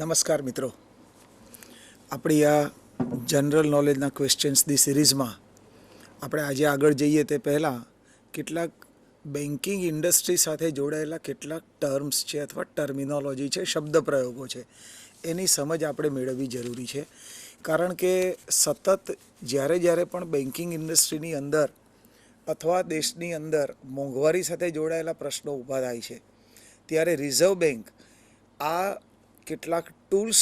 નમસ્કાર મિત્રો, આપણી આ જનરલ નોલેજના ક્વેશ્ચન્સની સિરીઝમાં આપણે આજે આગળ જઈએ તે પહેલાં કેટલાક બેન્કિંગ ઇન્ડસ્ટ્રી સાથે જોડાયેલા કેટલાક ટર્મ્સ છે અથવા ટર્મિનોલોજી છે, શબ્દ પ્રયોગો છે, એની સમજ આપણે મેળવવી જરૂરી છે. કારણ કે સતત જ્યારે પણ બેન્કિંગ ઇન્ડસ્ટ્રીની અંદર અથવા દેશની અંદર મોંઘવારી સાથે જોડાયેલા પ્રશ્નો ઊભા થાય છે ત્યારે રિઝર્વ બેન્ક આ કેટલાક ટૂલ્સ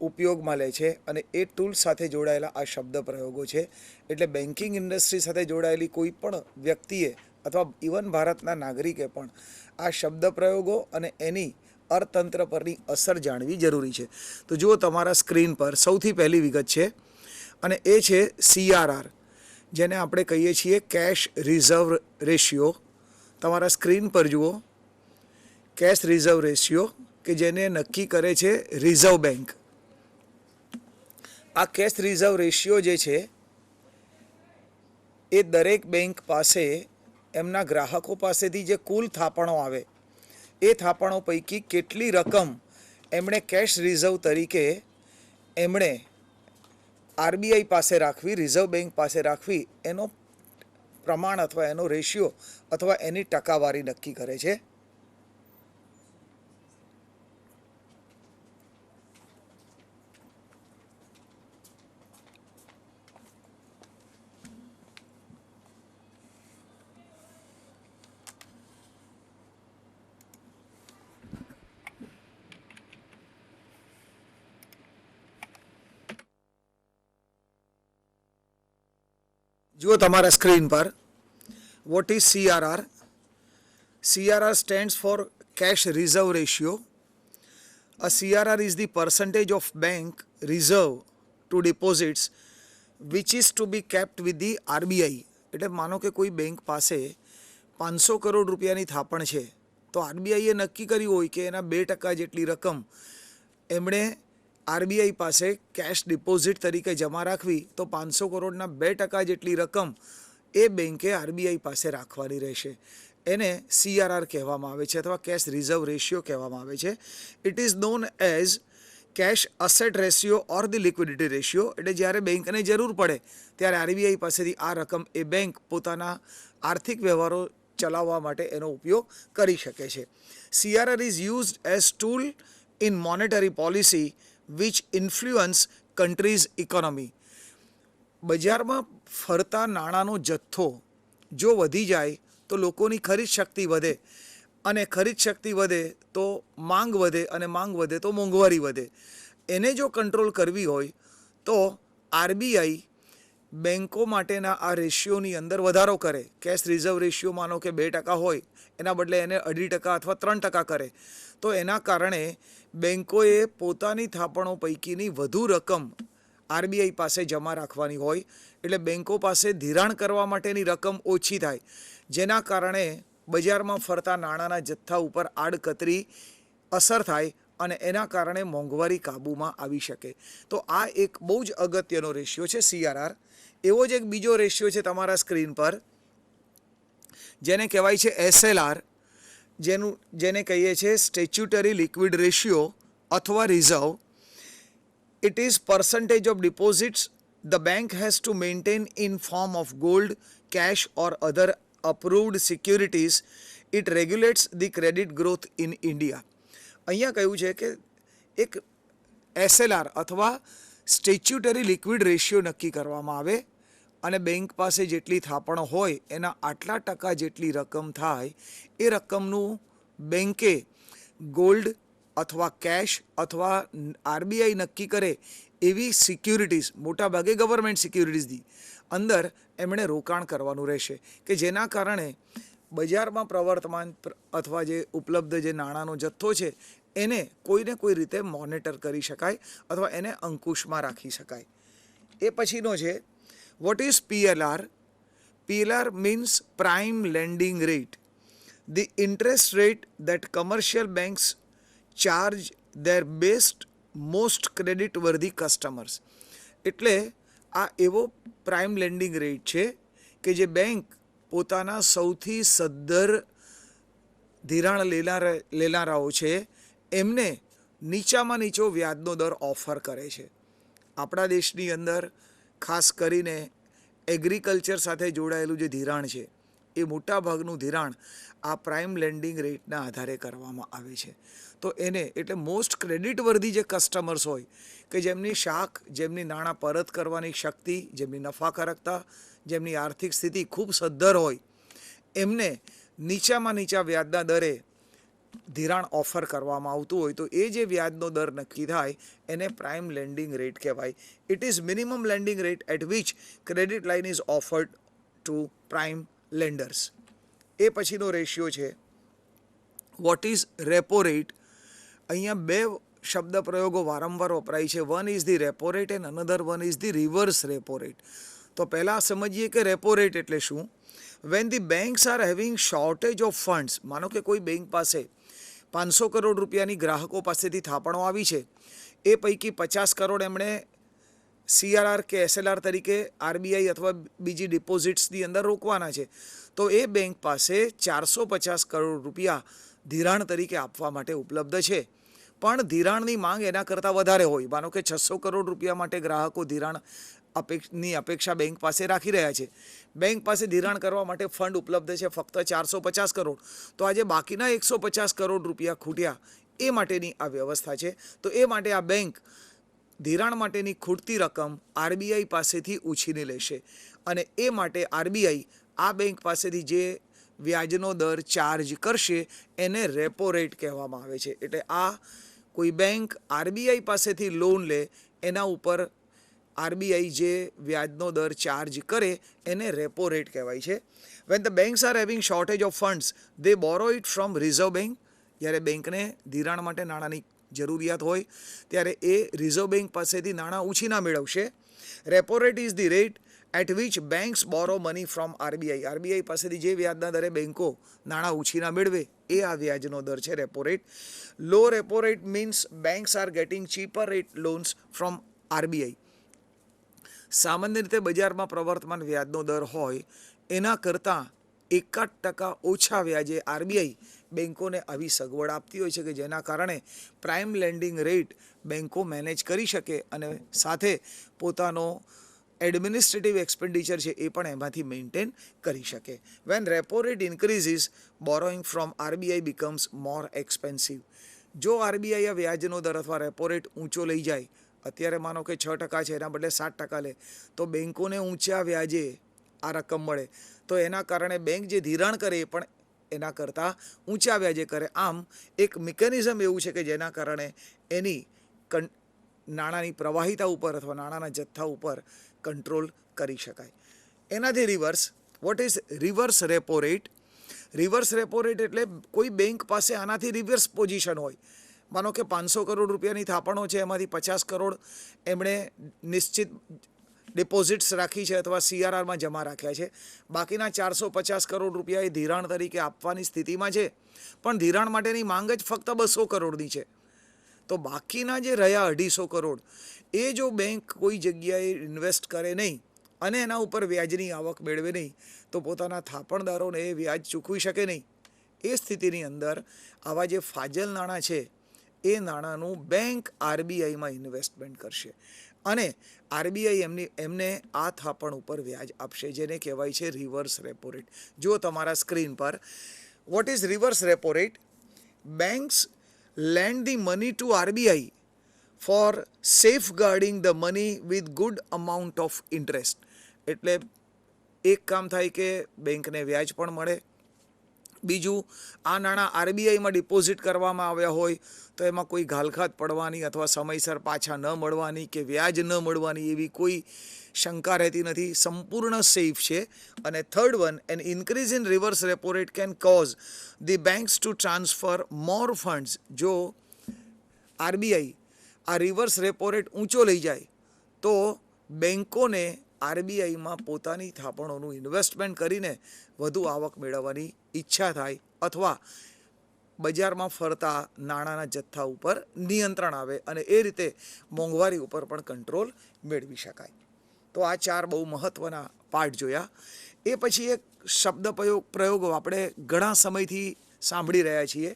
ઉપયોગમાં લે છે અને એ ટૂલ્સ સાથે જોડાયેલા આ શબ્દ પ્રયોગો છે. એટલે બેન્કિંગ ઇન્ડસ્ટ્રી સાથે જોડાયેલી કોઈ પણ વ્યક્તિએ અથવા ઇવન ભારતના નાગરિકે પણ આ શબ્દ પ્રયોગો અને એની અર્થતંત્ર પરની અસર જાણવી જરૂરી છે. તો જુઓ, તમારા સ્ક્રીન પર સૌથી પહેલી વિગત છે અને એ છે CRR, જેને આપણે કહીએ છીએ કેશ રિઝર્વ રેશિયો. તમારા સ્ક્રીન પર જુઓ, કેશ રિઝર્વ રેશિયો કે જેને નક્કી કરે છે રિઝર્વ બેન્ક. આ કેશ રિઝર્વ રેશિયો જે છે એ દરેક બેંક પાસે એમના ગ્રાહકો પાસેથી જે કુલ થાપણો આવે એ થાપણો પૈકી કેટલી રકમ એમણે કેશ રિઝર્વ તરીકે એમણે RBI પાસે રાખવી, રિઝર્વ બેંક પાસે રાખવી, એનો પ્રમાણ અથવા એનો રેશિયો અથવા એની ટકાવારી નક્કી કરે છે. જુઓ તમારા સ્ક્રીન પર, what is CRR? CRR stands for Cash Reserve Ratio. A CRR is the percentage of bank reserve to deposits which is to be kept with the RBI. એટલે માનો કે કોઈ બેંક પાસે 500 કરોડ રૂપિયાની થાપણ છે તો RBIએ નક્કી કર્યું હોય કે એના 2% જેટલી રકમ એમણે RBI પાસે કેશ ડિપોઝિટ તરીકે જમા રાખવી, તો 500 કરોડના 2% જેટલી રકમ એ બેંકે RBI પાસે રાખવાની રહેશે. એને CRR કહેવામાં આવે છે અથવા કેશ રિઝર્વ રેશિયો કહેવામાં આવે છે. It is known as cash asset ratio or the liquidity ratio. એટલે જ્યારે બેંકને જરૂર પડે ત્યારે RBI પાસેથી આ રકમ એ બેંક પોતાના આર્થિક વ્યવહારો ચલાવવા માટે એનો ઉપયોગ કરી શકે છે. CRR is used as tool in monetary policy which influence country's economy. બજારમાં ફરતા નાણાંનો જથ્થો જો વધી જાય તો લોકોની ખરીદ શક્તિ વધે અને ખરીદ શક્તિ વધે તો માંગ વધે અને માંગ વધે તો મોંઘવારી વધે. એને જો કંટ્રોલ કરવી હોય તો RBI બેન્કો માટેના આ રેશિયોની અંદર વધારો કરે. કેશ રિઝર્વ રેશિયો માનો કે 2% હોય, એના બદલે એને 2.5% અથવા 3% કરે તો એના કારણે બેન્કોએ પોતાની થાપણો પૈકીની વધુ રકમ RBI પાસે જમા રાખવાની હોય. એટલે બેન્કો પાસે ધિરાણ કરવા માટેની રકમ ઓછી થાય, જેના કારણે બજારમાં ફરતા નાણાંના જથ્થા ઉપર આડકતરી અસર થાય અને એના કારણે મોંઘવારી કાબૂમાં આવી શકે. તો આ એક બહુ જ અગત્યનો રેશિયો છે CRR. એવો જ એક બીજો રેશિયો છે તમારા સ્ક્રીન પર જેને કહેવાય છે SLR, જેને કહીએ છીએ સ્ટેચ્યુટરી લિક્વિડ રેશિયો અથવા reserve. It is percentage of deposits the bank has to maintain in form of gold, cash or other approved securities. It regulates the credit growth in India. અહીંયા કહ્યું છે કે એક SLR અથવા statutory liquid ratio નક્કી કરવામાં આવે અને બેંક પાસે જેટલી થાપણો હોય એના આટલા ટકા જેટલી રકમ થાય એ રકમનું બેંકે ગોલ્ડ અથવા કેશ અથવા RBI નક્કી કરે એવી સિક્યુરિટીઝ, મોટાભાગે ગવર્મેન્ટ સિક્યુરિટીઝની અંદર એમણે રોકાણ કરવાનું રહેશે કે જેના કારણે બજારમાં પ્રવર્તમાન અથવા જે ઉપલબ્ધ જે નાણાંનો જથ્થો છે એને કોઈને કોઈ રીતે મોનિટર કરી શકાય અથવા એને અંકુશમાં રાખી શકાય. એ પછીનો છે what is PLR? PLR means prime lending rate, the interest rate that commercial banks charge their best most credit worthy customers. એટલે આ એવો પ્રાઇમ લેન્ડિંગ રેટ છે કે જે બેંક પોતાના સૌથી સદ્ધર ધિરાણ લેનારાઓ છે એમને નીચામાં નીચો વ્યાજનો દર ઓફર કરે છે. આપણા દેશની અંદર ખાસ કરીને એગ્રીકલ્ચર સાથે જોડાયેલું જે ધિરાણ છે એ મોટાભાગનું ધિરાણ આ પ્રાઇમ લેન્ડિંગ રેટના આધારે કરવામાં આવે છે. તો એને એટલે મોસ્ટ ક્રેડિટવર્ધી જે કસ્ટમર્સ હોય કે જેમની શાખ, જેમની નાણાં પરત કરવાની શક્તિ, જેમની નફાકારકતા, જેમની આર્થિક સ્થિતિ ખૂબ સદ્ધર હોય, એમને નીચામાં નીચા વ્યાજના દરે ધિરાણ ઓફર કરવામાં આવતું હોય તો એ જે વ્યાજનો દર નક્કી થાય એને પ્રાઇમ લેન્ડિંગ રેટ કહેવાય. It is minimum lending rate at which credit line is offered to prime lenders. એ પછીનો રેશિયો છે વોટ ઇઝ રેપો રેટ. અહીંયા બે શબ્દ પ્રયોગો વારંવાર વપરાય છે. One is the repo rate and another one is the reverse repo rate. તો પહેલાં સમજીએ કે રેપો રેટ એટલે શું. When the banks are having shortage of funds, માનો કે કોઈ બેંક પાસે 500 કરોડ રૂપિયાની ગ્રાહકો પાસેથી થાપણો આવી છે, એ પૈકી 50 કરોડ એમણે CRR કે SLR તરીકે RBI અથવા બીજી ડિપોઝિટ્સની અંદર રોકવાના છે, તો એ બેંક પાસે 450 કરોડ રૂપિયા ધિરાણ તરીકે આપવા માટે ઉપલબ્ધ છે. પણ ધિરાણની માંગ એના કરતાં વધારે હોય. માનો કે 600 કરોડ રૂપિયા માટે ગ્રાહકો ધિરાણ ની અપેક્ષા બેંક પાસે રાખી રહ્યા છે. બેંક પાસે ધિરાણ કરવા માટે ફંડ ઉપલબ્ધ છે ફક્ત 450 કરોડ. તો આજે બાકીના 150 કરોડ રૂપિયા ખૂટ્યા એ માટેની આ વ્યવસ્થા છે. તો એ માટે આ બેંક ધિરાણ માટેની ખૂટતી રકમ RBI પાસેથી ઉછીની લેશે અને એ માટે RBI આ બેંક પાસેથી જે વ્યાજનો દર ચાર્જ કરશે એને રેપો રેટ કહેવામાં આવે છે. એટલે આ કોઈ બેંક RBI પાસેથી લોન લે એના ઉપર RBI જે વ્યાજનો દર ચાર્જ કરે એને રેપો રેટ કહેવાય છે. When the banks are having shortage of funds they borrow it from reserve bank. જ્યારે બેંકને ધિરાણ માટે નાણાંની જરૂરિયાત હોય ત્યારે એ રિઝર્વ બેંક પાસેથી નાણાં ઉછીના મેળવશે. Repo rate is the rate at which banks borrow money from RBI. RBI પાસેથી જે વ્યાજના દરે બેંકો નાણાં ઉછીના મેળવે એ આ વ્યાજનો દર છે repo rate. Low repo rate means banks are getting cheaper rate loans from RBI. સામાન્ય રીતે બજારમાં પ્રવર્તમાન વ્યાજનો દર હોય એના કરતાં 1% ઓછા વ્યાજે RBI બેંકોને આવી સગવડ આપતી હોય છે કે જેના કારણે પ્રાઇમ લેન્ડિંગ રેટ બેંકો મેનેજ કરી શકે અને સાથે પોતાનો એડમિનિસ્ટ્રેટિવ એક્સપેન્ડિચર છે એ પણ એમાંથી મેન્ટેન કરી શકે. When repo rate increases borrowing from RBI becomes more expensive. જો RBI આ વ્યાજનો દર અથવા રેપો રેટ ઊંચો લઈ જાય, અત્યારે માનો કે 6% છે એના બદલે 7% લે, તો બેંકોને ઊંચા વ્યાજે આ રકમ મળે તો એના કારણે બેંક જે ધિરાણ કરે એ પણ એના કરતાં ઊંચા વ્યાજે કરે. આમ એક મિકેનિઝમ એવું છે કે જેના કારણે એની નાણાંની પ્રવાહિતા ઉપર અથવા નાણાંના જથ્થા ઉપર કંટ્રોલ કરી શકાય. એનાથી reverse, what is reverse repo rate. Reverse repo rate એટલે કોઈ બેંક પાસે આનાથી રિવર્સ પોઝિશન હોય. માનો કે 500 કરોડ રૂપિયાની થાપણો છે, એમાંથી 50 કરોડ એમણે નિશ્ચિત ડિપોઝિટ્સ રાખી છે અથવા CRRમાં જમા રાખ્યા છે, બાકીના 450 કરોડ રૂપિયા એ ધિરાણ તરીકે આપવાની સ્થિતિમાં છે, પણ ધિરાણ માટેની માંગ જ ફક્ત 200 કરોડની છે. તો બાકીના જે રહ્યા 250 કરોડ એ જો બેંક કોઈ જગ્યાએ ઇન્વેસ્ટ કરે નહીં અને એના ઉપર વ્યાજની આવક મેળવે નહીં તો પોતાના થાપણદારોને એ વ્યાજ ચૂકવી શકે નહીં. એ સ્થિતિની અંદર આવા જે ફાજલ નાણાં છે એ નાણાંનું બેંક RBIમાં ઇન્વેસ્ટમેન્ટ કરશે અને RBI એમને આ થાપણ ઉપર વ્યાજ આપશે, જેને કહેવાય છે રિવર્સ રેપો રેટ. જો તમારા સ્ક્રીન પર what is reverse repo rate. Banks lend the money to RBI for safeguarding the money with good amount of interest. એટલે એક કામ થાય કે બેંકને વ્યાજ પણ મળે, બીજું આ નાણાં RBIમાં ડિપોઝિટ કરવામાં આવ્યા હોય તો એમાં કોઈ ઘાલખાત પડવાની અથવા સમયસર પાછા ન મળવાની કે વ્યાજ ન મળવાની એવી કોઈ શંકા રહેતી નથી, સંપૂર્ણ સેફ છે. અને third one, an increase in reverse repo rate can cause the banks to transfer more funds. જો RBI આ રિવર્સ રેપો રેટ ઊંચો લઈ જાય તો બેંકોને RBIમાં પોતાની થાપણોનું ઇન્વેસ્ટમેન્ટ કરીને વધુ આવક મેળવવાની ઈચ્છા થાય અથવા બજારમાં ફરતા નાણાંના જથ્થા ઉપર નિયંત્રણ આવે અને એ રીતે મોંઘવારી ઉપર પણ કંટ્રોલ મેળવી શકાય. તો આ 4 બહુ મહત્ત્વના પાઠ જોયા. એ પછી એક શબ્દ પ્રયોગો આપણે ઘણા સમયથી સાંભળી રહ્યા છીએ,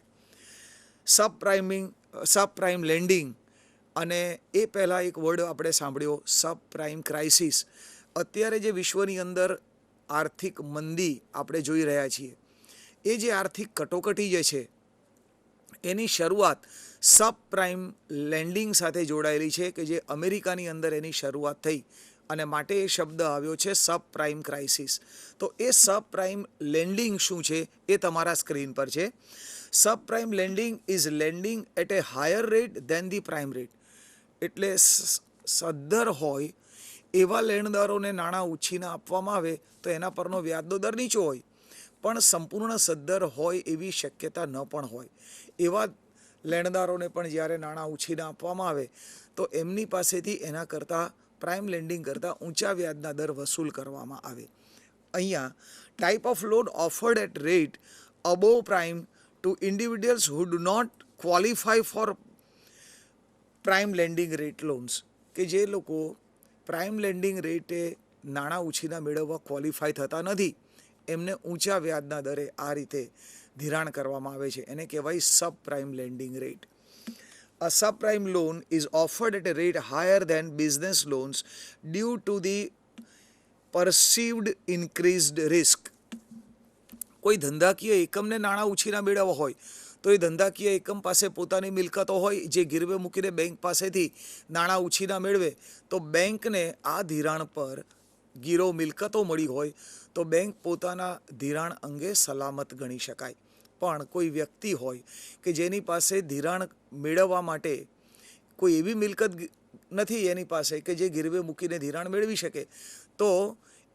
સબપ્રાઇમિંગ સબ પ્રાઇમ લેન્ડિંગ, અને એ પહેલાં એક વર્ડ આપણે સાંભળ્યો સબ પ્રાઇમ ક્રાઇસિસ. અત્યારે જે વિશ્વની અંદર આર્થિક મંદી આપણે જોઈ રહ્યા છીએ, એ જે આર્થિક કટોકટી જે છે એની શરૂઆત સબ પ્રાઇમ લેન્ડિંગ સાથે જોડાયેલી છે, કે જે અમેરિકાની અંદર એની શરૂઆત થઈ અને માટે એ શબ્દ આવ્યો છે સબ પ્રાઇમ ક્રાઇસિસ. તો એ સબ પ્રાઇમ લેન્ડિંગ શું છે એ તમારા સ્ક્રીન પર છે. Sub prime lending is lending at a higher rate than the prime rate. એટલે સદ્ધર હોય એવા લેણદારોને નાણાં ઉછીના આપવામાં આવે તો એના પરનો વ્યાજનો દર નીચો હોય, પણ સંપૂર્ણ સદ્ધર હોય એવી શક્યતા ન પણ હોય. એવા લેણદારોને પણ જ્યારે નાણાં ઉછીના આપવામાં આવે તો એમની પાસેથી એના કરતાં પ્રાઇમ લેન્ડિંગ કરતાં ઊંચા વ્યાજના દર વસૂલ કરવામાં આવે. અહીંયા type of loan offered at rate above prime to individuals who do not qualify for prime lending rate loans, કે જે લોકો પ્રાઇમ લેન્ડિંગ રેટે નાણાં ઉછીના મેળવવા ક્વોલિફાય થતા નથી, એમને ઊંચા વ્યાજના દરે આ રીતે ધિરાણ કરવામાં આવે છે. એને કહેવાય sub prime lending rate. A subprime loan is offered at a rate higher than business loans due to the perceived increased risk. કોઈ ધંધાકીય એકમને નાણાં ઉછીના મેળવવા હોય તો એ ધંધાકીય એકમ પાસે પોતાની મિલકતો હોય જે ગીરવે મૂકીને બેંક પાસેથી નાણાં ઉછીના મેળવે, તો બેંકને આ ધિરાણ પર ગીરો મિલકતો મળી હોય તો બેંક પોતાના ધિરાણ અંગે સલામત ગણી શકાય. પણ કોઈ વ્યક્તિ હોય કે જેની પાસે ધિરાણ મેળવવા માટે કોઈ એવી મિલકત નથી એની પાસે કે જે ગીરવે મૂકીને ધિરાણ મેળવી શકે, તો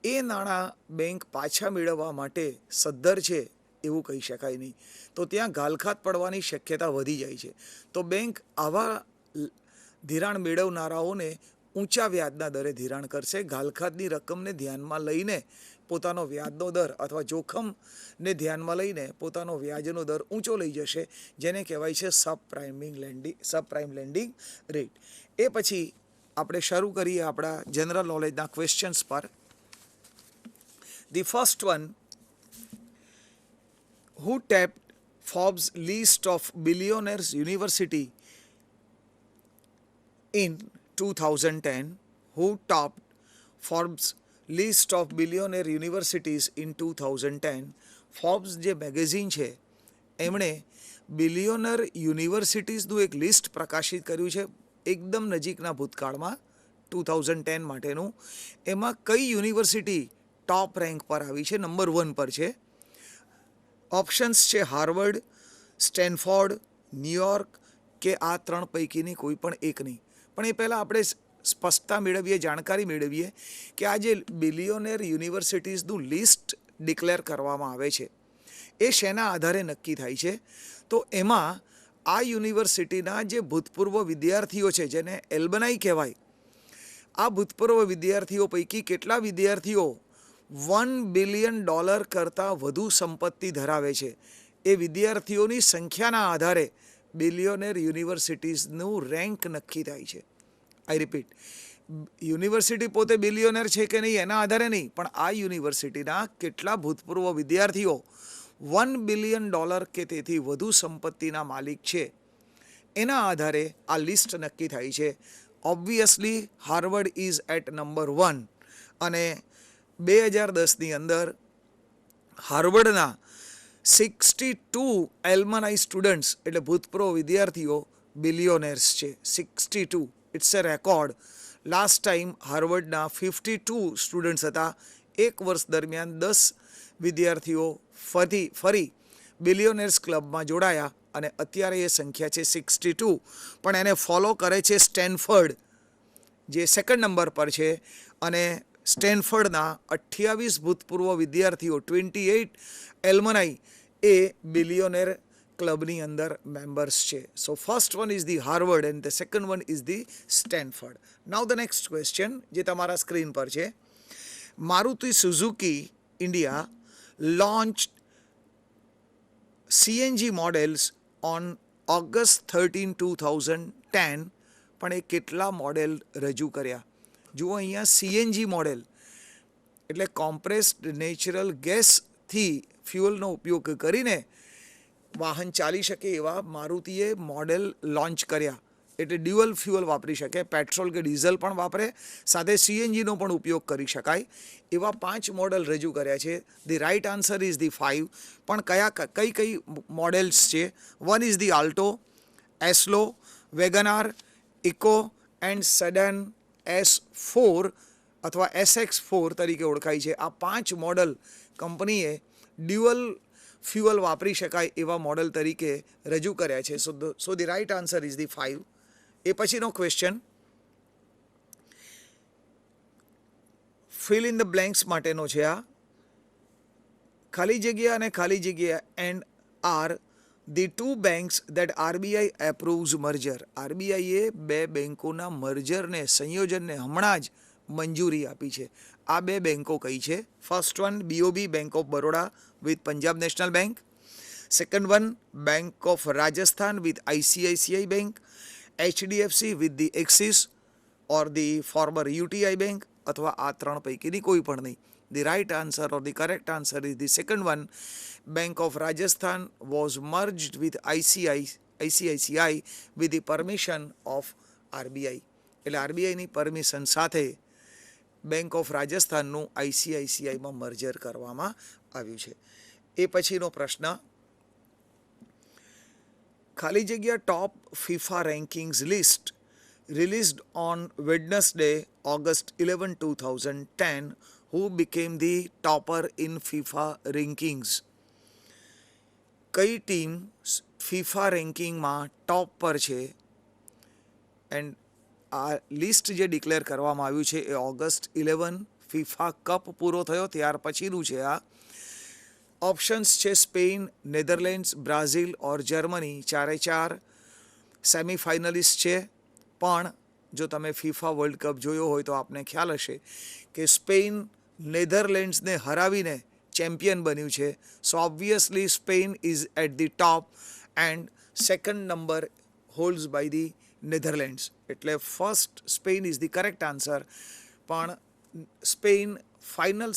એ નાણાં બેંક પાછા મેળવવા માટે સદ્ધર છે એવું કહી શકાય નહીં. તો ત્યાં ઘાલખાત પડવાની શક્યતા વધી જાય છે. તો બેંક આવા ધિરાણ મેળવનારાઓને ઊંચા વ્યાજના દરે ધિરાણ કરશે. ઘાલખાતની રકમને ધ્યાનમાં લઈને પોતાનો વ્યાજનો દર અથવા જોખમને ધ્યાનમાં લઈને પોતાનો વ્યાજનો દર ઊંચો લઈ જશે, જેને કહેવાય છે સબ પ્રાઇમ લેન્ડિંગ રેટ. એ પછી આપણે શરૂ કરીએ આપણા જનરલ નોલેજના ક્વેશ્ચન્સ પર. The first one, who tapped Forbes list of billionaires university in 2010? Who topped Forbes list of billionaire universities in 2010? Forbes જે મેગેઝિન છે એમણે બિલિયોનર યુનિવર્સિટીઝનું એક લિસ્ટ પ્રકાશિત કર્યું છે એકદમ નજીકના ભૂતકાળમાં 2010 માટેનું. એમાં કઈ યુનિવર્સિટી ટોપ રેન્ક પર આવી છે? નંબર 1 પર છે. ઓપ્શન્સ છે હાર્વર્ડ, સ્ટેનફોર્ડ, ન્યુયોર્ક કે આ ત્રણ પૈકીની કોઈ પણ એક નહીં. પણ એ પહેલાં આપણે સ્પષ્ટતા મેળવીએ, જાણકારી મેળવીએ કે આ જે બિલિયોનેર યુનિવર્સિટીઝનું લિસ્ટ ડિક્લેર કરવામાં આવે છે એ શેના આધારે નક્કી થાય છે? તો એમાં આ યુનિવર્સિટીના જે ભૂતપૂર્વ વિદ્યાર્થીઓ છે, જેને એલ્બનાઈ કહેવાય, આ ભૂતપૂર્વ વિદ્યાર્થીઓ પૈકી કેટલા વિદ્યાર્થીઓ $1 બિલિયન કરતાં વધુ સંપત્તિ ધરાવે છે, એ વિદ્યાર્થીઓની સંખ્યાના આધારે બિલિયોનેર યુનિવર્સિટીઝનું રેન્ક નક્કી થાય છે. આઈ રિપીટ, યુનિવર્સિટી પોતે બિલિયોનેર છે કે નહીં એના આધારે નહીં, પણ આ યુનિવર્સિટીના કેટલા ભૂતપૂર્વ વિદ્યાર્થીઓ $1 બિલિયન કે તેથી વધુ સંપત્તિના માલિક છે એના આધારે આ લિસ્ટ નક્કી થાય છે. Obviously Harvard is at number 1, અને 2010ની અંદર હાર્વર્ડના 62 એલ્મનાઈ સ્ટુડન્ટ્સ એટલે ભૂતપૂર્વ વિદ્યાર્થીઓ બિલિયોનેર્સ છે. 62, it's a record. Last time હાર્વર્ડના 52 સ્ટુડન્ટ્સ હતા. એક વર્ષ દરમિયાન 10 વિદ્યાર્થીઓ ફરી બિલિયોનેર્સ ક્લબમાં જોડાયા અને અત્યારે એ સંખ્યા છે 62. પણ એને ફોલો કરે છે સ્ટેનફર્ડ, જે સેકન્ડ નંબર પર છે, અને સ્ટેનફર્ડના 28 ભૂતપૂર્વ વિદ્યાર્થીઓ 28 એલ્મનાઈ એ બિલિયોનેર ક્લબની અંદર મેમ્બર્સ છે. So first one is the Harvard and the second one is the Stanford. Now the next question જે તમારા સ્ક્રીન પર છે. Maruti Suzuki India launched CNG models on August 13, 2010, પણ એ કેટલા મોડેલ રજૂ કર્યા? જુઓ અહીંયા CNG મોડેલ એટલે કોમ્પ્રેસ્ડ નેચરલ ગેસથી ફ્યુઅલનો ઉપયોગ કરીને વાહન ચાલી શકે એવા મારુતિએ મોડેલ લોન્ચ કર્યા, એટલે ડ્યુઅલ ફ્યુઅલ વાપરી શકે, પેટ્રોલ કે ડીઝલ પણ વાપરે, સાથે સીએનજીનો પણ ઉપયોગ કરી શકાય એવા 5 મોડલ રજૂ કર્યા છે. The right answer is the 5. પણ કઈ મોડેલ્સ છે? One is the Alto, Estilo, WagonR, Eeco and sedan S4 અથવા SX4 તરીકે ઓળખાય છે. આ 5 મોડલ કંપનીએ ડ્યુઅલ ફ્યુઅલ વાપરી શકાય એવા મોડલ તરીકે રજૂ કર્યા છે. So the right answer is the 5. એ પછીનો question fill in the blanks માટેનો છે. આ ખાલી જગ્યા અને ખાલી જગ્યા and are the two banks that RBI approves merger. આરબીઆઈએ 2 બેંકોના મર્જરને, સંયોજનને હમણાં જ મંજૂરી આપી છે. આ 2 બેંકો કઈ છે? First one BOB, bank of Baroda with Punjab national bank. Second one bank of Rajasthan with ICICI bank. HDFC with the Axis or the former UTI bank, અથવા આ 3 પૈકીની કોઈ પણ નહીં. The right answer or the correct answer is the second one. Bank of Rajasthan was merged with ICICI with the permission of RBI. એટલે આરબીઆઈની permission સાથે bank of રાજસ્થાનનું આઈસીઆઈસીઆઈમાં મર્જર કરવામાં આવ્યું છે. એ પછીનો પ્રશ્ન ખાલી જગ્યા top FIFA rankings list released on Wednesday, August 11, 2010, who became the topper in FIFA rankings? કઈ ટીમ ફિફા રેન્કિંગમાં ટોપ પર છે? એન્ડ આ લિસ્ટ જે ડિક્લેર કરવામાં આવ્યું છે એ ઓગસ્ટ 11 ફિફા કપ પૂરો થયો ત્યાર પછીનું છે. આ ઓપ્શન્સ છે સ્પેન, નેધરલેન્ડ્સ, બ્રાઝિલ ઓર જર્મની. 4 સેમિફાઇનલિસ્ટ છે. પણ જો તમે ફિફા વર્લ્ડ કપ જોયો હોય તો આપને ખ્યાલ હશે કે સ્પેન નેધરલેન્ડ્સને હરાવીને ચેમ્પિયન બન્યું છે. So obviously Spain is at the top and second number holds by the Netherlands. એટલે first Spain is the correct answer. પણ સ્પેન ફાઇનલ